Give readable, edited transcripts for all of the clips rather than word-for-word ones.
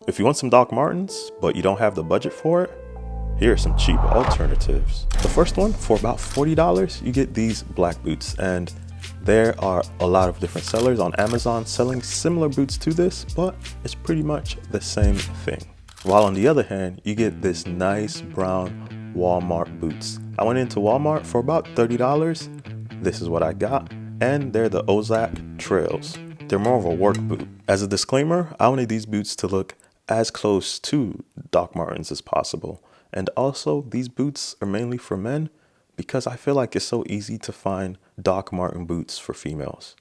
If you want some Doc Martens, but you don't have the budget for it, here are some cheap alternatives. The first one, for about $40, you get these black boots, and there are a lot of different sellers on Amazon selling similar boots to this, but it's pretty much the same thing. While on the other hand, you get this nice brown Walmart boots. I went into Walmart for about $30. This is what I got, and they're the Ozak Trails. They're more of a work boot. As a disclaimer, I wanted these boots to look as close to Doc Martens as possible. And also, these boots are mainly for men because I feel like it's so easy to find Doc Marten boots for females.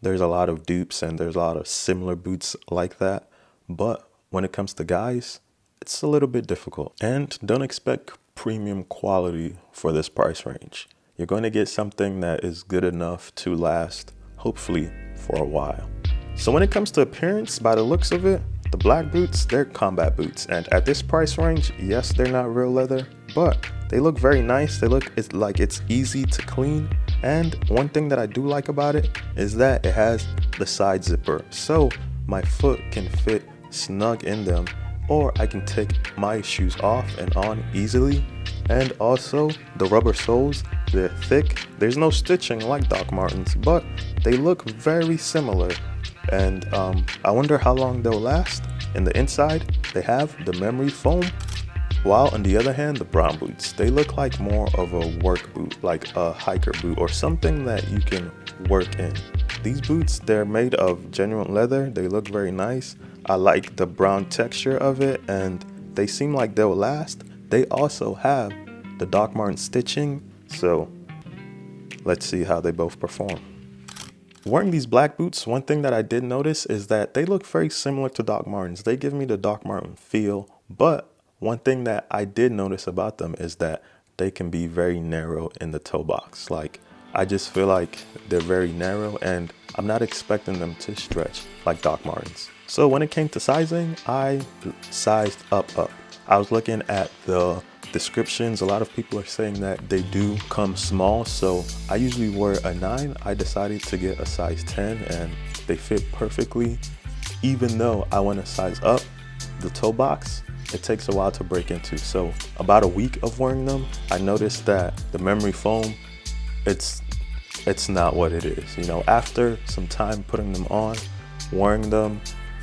There's a lot of dupes and there's a lot of similar boots like that. But when it comes to guys, it's a little bit difficult. And don't expect premium quality for this price range. You're going to get something that is good enough to last, hopefully, for a while. So when it comes to appearance, by the looks of it, the black boots, they're combat boots. And at this price range, yes, they're not real leather, but they look very nice. They look like it's easy to clean. And one thing that I do like about it is that it has the side zipper. So my foot can fit snug in them, or I can take my shoes off and on easily. And also the rubber soles, they're thick. There's no stitching like Doc Martens, but they look very similar. And I wonder how long they'll last. In the inside, they have the memory foam. While on the other hand, the brown boots, they look like more of a work boot, like a hiker boot or something that you can work in. These boots, they're made of genuine leather. They look very nice. I like the brown texture of it, and they seem like they'll last. They also have the Doc Marten stitching, so let's see how they both perform. Wearing these black boots, one thing that I did notice is that they look very similar to Doc Martens. They give me the Doc Marten feel, but one thing that I did notice about them is that they can be very narrow in the toe box. Like, I just feel like they're very narrow, and I'm not expecting them to stretch like Doc Martens. So when it came to sizing, I sized up. I was looking at the descriptions. A lot of people are saying that they do come small, so I usually wear a 9. I decided to get a size 10 and they fit perfectly. Even though I want to size up, the toe box, it takes a while to break into. So about a week of wearing them, I noticed that the memory foam, it's not what it is. You know, after some time putting them on, wearing them,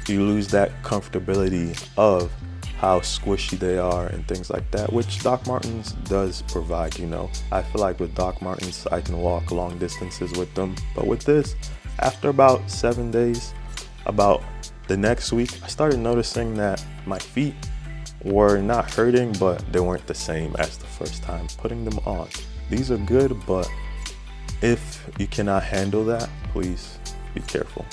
you lose that comfortability of how squishy they are and things like that, which Doc Martens does provide. You know, I feel like with Doc Martens, I can walk long distances with them. But with this, after about 7 days, about the next week, I started noticing that my feet were not hurting, but they weren't the same as the first time putting them on. These are good, but if you cannot handle that, please be careful.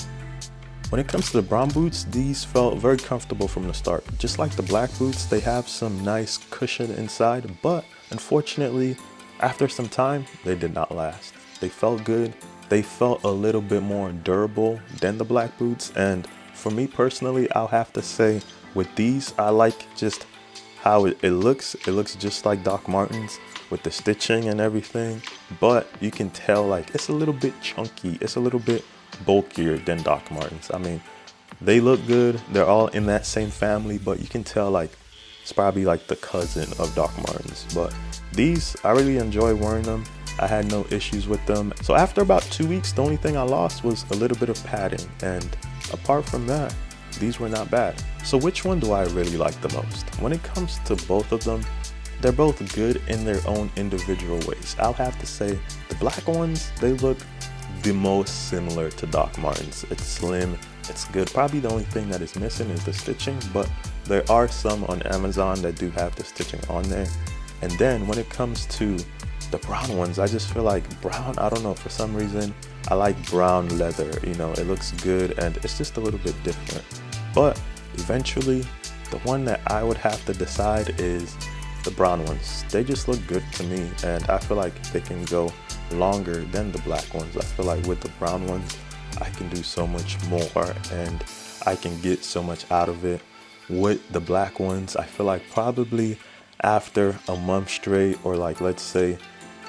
When it comes to the brown boots, these felt very comfortable from the start. Just like the black boots, they have some nice cushion inside, but unfortunately, after some time, they did not last. They felt good. They felt a little bit more durable than the black boots. And for me personally, I'll have to say with these, I like just how it looks. It looks just like Doc Martens with the stitching and everything, but you can tell like it's a little bit chunky. It's a little bit bulkier than Doc Martens. I mean, they look good. They're all in that same family, but you can tell like it's probably like the cousin of Doc Martens. But these, I really enjoy wearing them. I had no issues with them. So after about 2 weeks, the only thing I lost was a little bit of padding, and apart from that, these were not bad. So which one do I really like the most? When it comes to both of them, they're both good in their own individual ways. I'll have to say the black ones, they look the most similar to Doc Martens. It's slim, it's good. Probably the only thing that is missing is the stitching, but there are some on Amazon that do have the stitching on there. And then when it comes to the brown ones, I just feel like brown, I don't know, for some reason, I like brown leather. You know, it looks good and it's just a little bit different. But eventually, the one that I would have to decide is the brown ones. They just look good to me, and I feel like they can go longer than the black ones. I feel like with the brown ones, I can do so much more and I can get so much out of it. With the black ones, I feel like probably after a month straight, or like let's say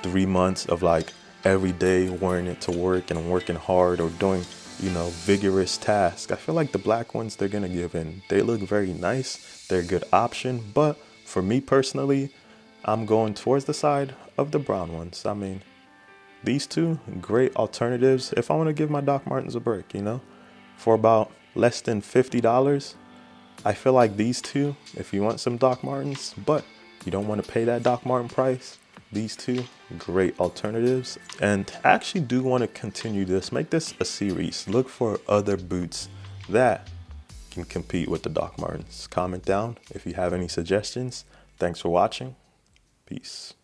3 months of like every day wearing it to work and working hard or doing you know, vigorous task. I feel like the black ones, they're gonna give in. They look very nice, they're a good option, but for me personally, I'm going towards the side of the brown ones. I mean, these two, great alternatives if I want to give my Doc Martens a break, you know? For about less than $50, I feel like these two, if you want some Doc Martens, but you don't want to pay that Doc Marten price, these two, great alternatives. And I actually do want to continue this, make this a series. Look for other boots that can compete with the Doc Martens. Comment down if you have any suggestions. Thanks for watching. Peace.